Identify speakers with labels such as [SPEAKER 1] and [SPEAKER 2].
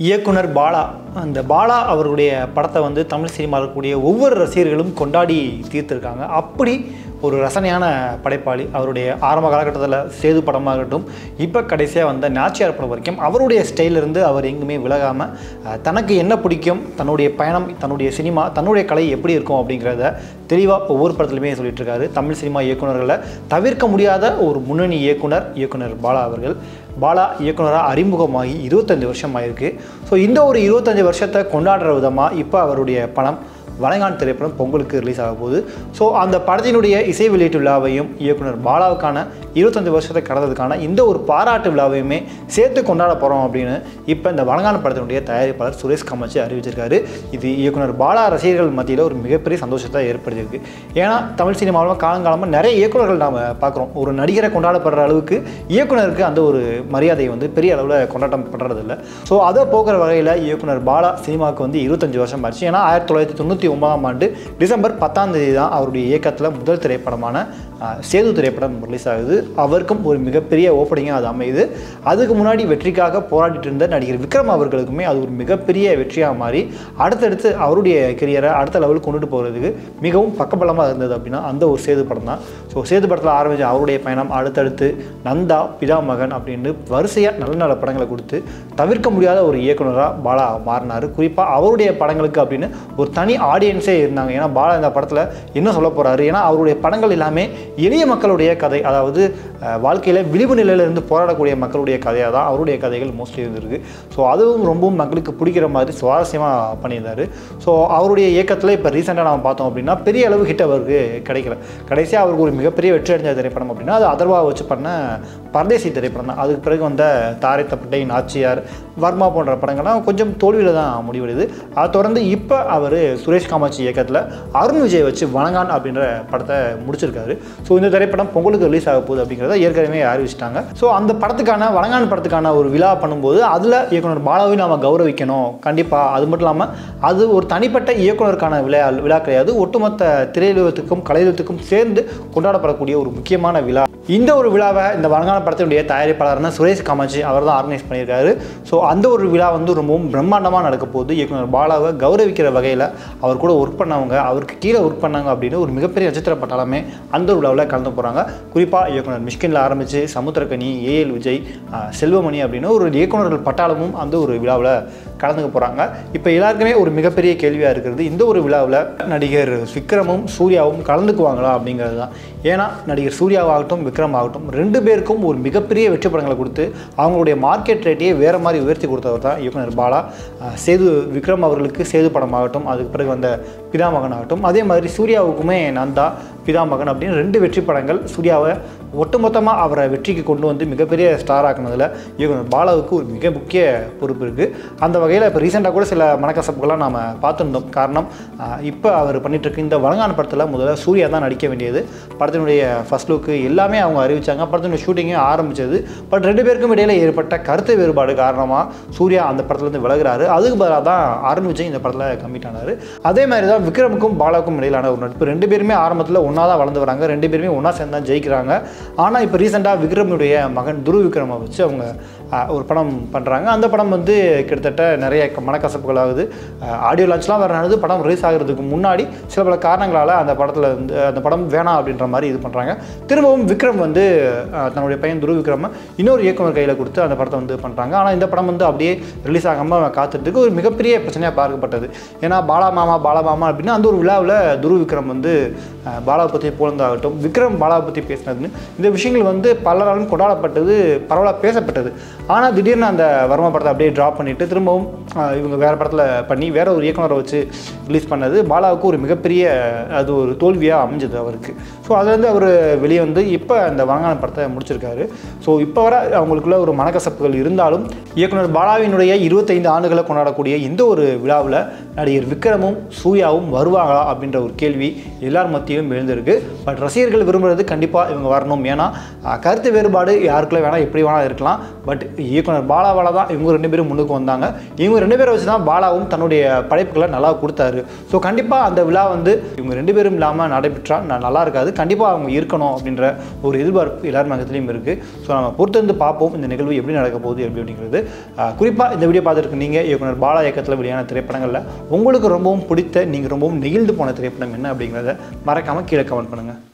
[SPEAKER 1] இயக்குனர் பாலா அந்த பாலா அவருடைய படத்தை வந்து தமிழ் சினிமாவில் இருக்கக்கூடிய ஒவ்வொரு ரசிகர்களும் கொண்டாடி தீர்த்திருக்காங்க. அப்படி ஒரு ரசனையான படைப்பாளி. அவருடைய ஆரம்ப காலகட்டத்தில் சேது படமாகட்டும், இப்போ கடைசியாக வந்த நாச்சியார் படம் வரைக்கும் அவருடைய ஸ்டைலிருந்து அவர் எங்குமே விலகாமல் தனக்கு என்ன பிடிக்கும், தன்னுடைய பயணம், தன்னுடைய சினிமா, தன்னுடைய கலை எப்படி இருக்கும் அப்படிங்கிறத தெளிவாக ஒவ்வொரு படத்துலையுமே சொல்லிட்டு இருக்காரு. தமிழ் சினிமா இயக்குநர்களை தவிர்க்க முடியாத ஒரு முன்னணி இயக்குனர் பாலா அவர்கள். பாலா இயக்குனராக அறிமுகமாகி 25 வருஷம் ஆயிருக்கு. ஸோ இந்த ஒரு 25 வருஷத்தை கொண்டாடுற விதமாக இப்போ அவருடைய படம் வளைங்கான் திரைப்படம் பொங்கலுக்கு ரிலீஸ் ஆக போகுது. ஸோ அந்த படத்தினுடைய இசை வெளியீட்டு விழாவையும் இயக்குனர் பாலாவுக்கான 25 வருஷத்தை கடந்ததுக்கான இந்த ஒரு பாராட்டு விழாவையுமே சேர்த்து கொண்டாட போகிறோம் அப்படின்னு இப்போ இந்த வளைங்கான் படத்தினுடைய தயாரிப்பாளர் சுரேஷ் காமாட்சி அறிவிச்சிருக்காரு. இது இயக்குனர் பாலா ரசிகர்கள் மத்தியில் ஒரு மிகப்பெரிய சந்தோஷத்தை ஏற்படுத்தியிருக்கு. ஏன்னா தமிழ் சினிமாவில் காலங்காலமாக நிறைய இயக்குநர்கள் நாம் பார்க்குறோம். ஒரு நடிகரை கொண்டாடப்படுற அளவுக்கு இயக்குனருக்கு அந்த ஒரு மரியாதை வந்து பெரிய அளவில் கொண்டாட்டம் பண்ணுறதில்ல. ஸோ அதை போகிற வகையில் இயக்குனர் பாலா சினிமாவுக்கு வந்து 25 வருஷம் ஆச்சு. ஏன்னா 1999ஆம் ஆண்டு டிசம்பர் 10ஆம் தேதி தான் அவருடைய இயக்கத்தில் முதல் திரைப்படமான சேது திரைப்படம் ரிலீஸ் ஆகுது. அவருக்கும் ஒரு மிகப்பெரிய ஓப்பனிங்காக அது அமையுது. அதுக்கு முன்னாடி வெற்றிக்காக போராடிட்டு இருந்த நடிகர் விக்ரம் அவர்களுக்குமே அது ஒரு மிகப்பெரிய வெற்றியாக மாறி அடுத்தடுத்து அவருடைய கெரியரை அடுத்த லெவலுக்கு கொண்டுட்டு போகிறதுக்கு மிகவும் பக்கபலமாக இருந்தது அப்படின்னா அந்த ஒரு சேது படம் தான். ஸோ சேது படத்தில் ஆரம்பித்த அவருடைய பயணம் அடுத்தடுத்து நந்தா, பிதாமகன் அப்படின்னு வரிசையாக நல்ல நல்ல படங்களை கொடுத்து தவிர்க்க முடியாத ஒரு இயக்குனராக பாலா மாறினார். குறிப்பாக அவருடைய படங்களுக்கு அப்படின்னு ஒரு தனி ஆடியன்ஸே இருந்தாங்க. ஏன்னா பாலா இந்த படத்தில் என்ன சொல்ல போகிறாரு, ஏன்னா அவருடைய படங்கள் எல்லாமே எளிய மக்களுடைய கதை, அதாவது வாழ்க்கையில் விளிம்பு நிலையிலிருந்து போராடக்கூடிய மக்களுடைய கதையாக தான் அவருடைய கதைகள் மோஸ்ட்லி இருந்திருக்கு. ஸோ அதுவும் ரொம்பவும் மக்களுக்கு பிடிக்கிற மாதிரி சுவாரஸ்யமாக பண்ணியிருந்தார். ஸோ அவருடைய இயக்கத்தில் இப்போ ரீசெண்டாக நம்ம பார்த்தோம் அப்படின்னா பெரிய அளவு ஹிட் அவருக்கு கிடைக்கல. கடைசியாக அவருக்கு ஒரு மிகப்பெரிய வெற்றி அடைஞ்ச திரைப்படம் அப்படின்னா அது அதர்வாவை வச்சு பண்ண பரதேசி திரைப்படம் தான். அதுக்கு பிறகு வந்த தாரை தப்பட்டை, நாச்சியார், வர்மா போன்ற படங்கள்லாம் கொஞ்சம் தோல்வியில் தான் முடிவடையுது. அதை தொடர்ந்து இப்போ அவர் சுரேஷ் காமாட்சி இயக்கத்தில் அருண் விஜய் வச்சு வணங்கான் அப்படின்ற படத்தை முடிச்சிருக்காரு. ஸோ இந்த திரைப்படம் பொங்கலுக்கு ரிலீஸ் ஆக போகுது அப்படிங்கிறத ஏற்கனவே அறிவிச்சிட்டாங்க. ஸோ அந்த படத்துக்கான வணங்கான் படத்துக்கான ஒரு விழா பண்ணும்போது அதில் இயக்குனர் பாலாவை நாம் கௌரவிக்கணும் கண்டிப்பாக. அது மட்டும் இல்லாமல் அது ஒரு தனிப்பட்ட இயக்குனருக்கான விழா கிடையாது, ஒட்டுமொத்த திரையுலகத்துக்கும் கலையுலகத்துக்கும் சேர்ந்து கொண்டாடப்படக்கூடிய ஒரு முக்கியமான விழா. இந்த ஒரு விழாவை இந்த வணங்கான படத்தினுடைய தயாரிப்பாளர்னா சுரேஷ் காமாட்சி அவர் தான் ஆர்கனைஸ் பண்ணியிருக்காரு. ஸோ அந்த ஒரு விழா வந்து ரொம்பவும் பிரம்மாண்டமாக நடக்க போகுது. இயக்குனர் பாலாவை கௌரவிக்கிற வகையில் அவர் கூட ஒர்க் பண்ணவங்க, அவருக்கு கீழே ஒர்க் பண்ணாங்க அப்படின்னு ஒரு மிகப்பெரிய நட்சத்திர பட்டாளமே அந்த ஒரு விழாவில் கலந்து போகிறாங்க. குறிப்பாக இயக்குனர் மிஷ்கினில் ஆரம்பித்து சமுத்திரக்கனி, ஏஎல் விஜய், செல்வமணி அப்படின்னு ஒரு இயக்குனர்கள் பட்டாளமும் அந்த ஒரு விழாவில் கலந்துக்க போகிறாங்க. இப்போ எல்லாருக்குமே ஒரு மிகப்பெரிய கேள்வியாக இருக்கிறது, இந்த ஒரு விழாவில் நடிகர் விக்ரமும் சூர்யாவும் கலந்துக்குவாங்களா அப்படிங்கிறது தான். ஏன்னா நடிகர் சூர்யாவாகட்டும் விக்ரம் ஆகட்டும் ரெண்டு பேருக்கும் ஒரு மிகப்பெரிய வெற்றி படங்களை கொடுத்து அவங்களுடைய மார்க்கெட் ரேட்டையே வேறு மாதிரி உயர்த்தி கொடுத்தவர் தான் இயக்குனர் பாலா. சேது விக்ரம் அவர்களுக்கு சேது படமாகட்டும், அதுக்கு பிறகு வந்த பிதாமகன் ஆகட்டும், அதே மாதிரி சூர்யாவுக்குமே நந்தா, பிதாமகன் அப்படின்னு 2 வெற்றி படங்கள் சூர்யாவை ஒட்டுமொத்தமாக அவரை வெற்றிக்கு கொண்டு வந்து மிகப்பெரிய ஸ்டார் ஆக்குனதில் இயக்குனர் பாலாவுக்கு ஒரு மிக முக்கிய பொறுப்பு இருக்குது. அந்த வகையில் இப்போ ரீசெண்டாக கூட சில மனக்கசப்புகள்லாம் நாம் பார்த்துருந்தோம். காரணம் இப்போ அவர் பண்ணிகிட்ருக்கு இந்த வணங்கான் படத்தில் முதல்ல சூர்யா தான் நடிக்க வேண்டியது. படத்தினுடைய ஃபர்ஸ்ட் லுக்கு எல்லாமே அவங்க அறிவித்தாங்க, படத்தினுடைய ஷூட்டிங்கும் ஆரம்பித்தது. பட் 2 பேருக்கும் இடையில் ஏற்பட்ட கருத்து வேறுபாடு காரணமாக சூர்யா அந்த படத்துலேருந்து விலகுறாரு. அதுக்கு பதிலாக தான் அருண் விஜய் இந்த படத்தில் கமிட் ஆனார். அதே மாதிரி தான் விக்ரமுக்கும் பாலாவுக்கும் இடையிலான ஒரு நட்பு. 2 பேருமே ஆரம்பத்தில் ஒன்றா தான் வளர்ந்து வராங்க, 2 பேருமே ஒன்றா சேர்ந்து தான் ஜெயிக்கிறாங்க. ஆனால் இப்போ ரீசெண்டாக விக்ரமுடைய மகன் துருவ் விக்ரமை வச்சு அவங்க ஒரு படம் பண்ணுறாங்க. அந்த படம் வந்து கிட்டத்தட்ட நிறைய மனக்கசப்புகள் ஆகுது. ஆடியோ லான்ச்லாம் வேறு நடந்து படம் ரிலீஸ் ஆகிறதுக்கு முன்னாடி சில பல காரணங்களால் அந்த படத்தில் வந்து அந்த படம் வேணாம் அப்படின்ற மாதிரி இது பண்ணுறாங்க. திரும்பவும் விக்ரம் வந்து தன்னுடைய பையன் துருவ் விக்ரமை இன்னொரு இயக்குனர் கையில் கொடுத்து அந்த படத்தை வந்து பண்ணுறாங்க. ஆனால் இந்த படம் வந்து அப்படியே ரிலீஸ் ஆகாமல் காத்துறதுக்கு ஒரு மிகப்பெரிய பிரச்சனையாக பார்க்கப்பட்டது. ஏன்னா பாலா மாமா அப்படின்னா அந்த ஒரு விழாவில் துருவ் விக்ரம் வந்து பாலாவை பற்றி போலந்தாகட்டும், விக்ரம் பாலாவை பற்றி பேசினதுன்னு இந்த விஷயங்கள் வந்து பலராலும் கொண்டாடப்பட்டது, பரவலாக பேசப்பட்டது. ஆனால் திடீர்னு அந்த வர்மா படத்தை அப்படியே ட்ராப் பண்ணிவிட்டு திரும்பவும் இவங்க வேறு படத்தில் பண்ணி வேற ஒரு இயக்குனரை வச்சு ரிலீஸ் பண்ணது பாலாவுக்கு ஒரு மிகப்பெரிய அது ஒரு தோல்வியாக அமைஞ்சது அவருக்கு. ஸோ அதுலேருந்து அவர் வெளியே வந்து இப்போ அந்த வணங்கான படத்தை முடிச்சிருக்காரு. ஸோ இப்போ வர அவங்களுக்குள்ள ஒரு மனக்கசப்புகள் இருந்தாலும் இயக்குனர் பாலாவினுடைய 25 ஆண்டுகளை கொண்டாடக்கூடிய இந்த ஒரு விழாவில் நடிகர் விக்ரமும் சூர்யாவும் வருவாங்களா அப்படின்ற ஒரு கேள்வி எல்லார் மத்தியிலும் எழுந்திருக்கு. பட் ரசிகர்கள் விரும்புகிறது கண்டிப்பாக இவங்க வரணும். ஏன்னா கருத்து வேறுபாடு யாருக்குள்ள வேணால் எப்படி வேணால் இருக்கலாம். பட் இயக்குனர் பாலாவால் தான் இவங்க 2 பேரும் முன்னுக்கு வந்தாங்க. இவங்க 2 பேரை வச்சு தான் பாலாவும் தன்னுடைய படைப்புகளை நல்லா கொடுத்தாரு. ஸோ கண்டிப்பாக அந்த விழா வந்து இவங்க 2 பேரும் இல்லாமல் நடைபெற்றால் நல்லா இருக்காது. கண்டிப்பாக அவங்க இருக்கணும் அப்படின்ற ஒரு எதிர்பார்ப்பு எல்லார் மகத்துலேயும் இருக்குது. ஸோ நம்ம பொறுத்திருந்து பார்ப்போம் இந்த நிகழ்வு எப்படி நடக்க போகுது அப்படிங்கிறது. குறிப்பாக இந்த வீடியோ பார்த்துருக்கு நீங்கள் இயக்குனர் பாலா இயக்கத்தில் வெளியான திரைப்படங்களில் உங்களுக்கு ரொம்பவும் பிடித்த, நீங்கள் ரொம்பவும் நெகிழ்ந்து போன திரைப்படம் என்ன அப்படிங்கிறத மறக்காமல் கீழே கமெண்ட் பண்ணுங்கள்.